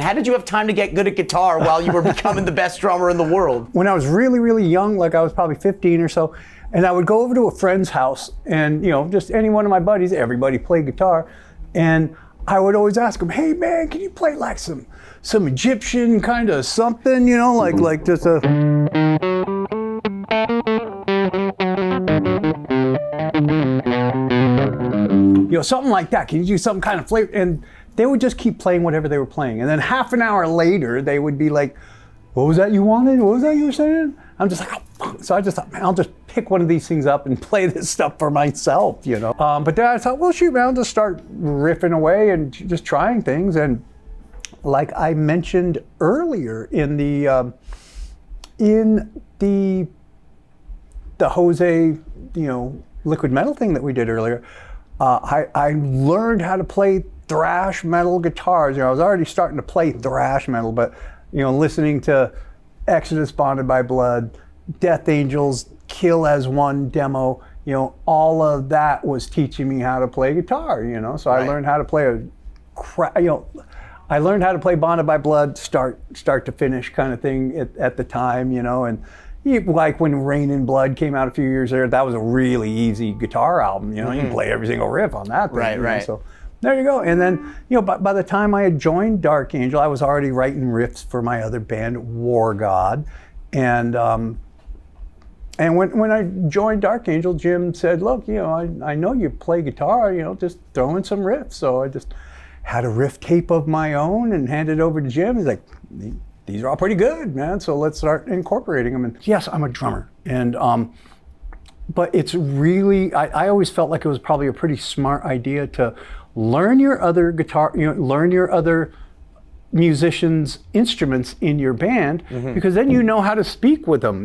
How did you have time to get good at guitar while you were becoming the best drummer in the world? When I was really, really young, like I was probably 15 or so, and I would go over to a friend's house and, you know, just any one of my buddies, everybody played guitar. And I would always ask them, hey man, can you play like some Egyptian kind of something, you know, like just a... You know, something like that. Can you do some kind of flavor? And they would just keep playing whatever they were playing. And then half an hour later, they would be like, what was that you wanted? What was that you were saying? I'm just like, oh. So I just thought, man, I'll just pick one of these things up and play this stuff for myself, you know? But then I thought, well, shoot, man, I'll just start riffing away and just trying things. And like I mentioned earlier in the Jose, you know, liquid metal thing that we did earlier, I learned how to play thrash metal guitars. You know, I was already starting to play thrash metal, but, you know, listening to Exodus, Bonded by Blood, Death Angels, Kill as One demo, you know, all of that was teaching me how to play guitar, you know? So I learned how to play I learned how to play Bonded by Blood, start to finish kind of thing at the time, you know, and like when Rain in Blood came out a few years later, that was a really easy guitar album, you know, you can play every single riff on that thing. Right. So there you go. And then, you know, by the time I had joined Dark Angel, I was already writing riffs for my other band, War God. And when I joined Dark Angel, Jim said, look, you know, I know you play guitar, you know, just throw in some riffs. So I just had a riff tape of my own and handed it over to Jim. He's like, these are all pretty good, man. So let's start incorporating them. And yes, I'm a drummer. And but it's really, I always felt like it was probably a pretty smart idea to learn your other guitar, you know, learn your other musicians' instruments in your band, because then you know how to speak with them.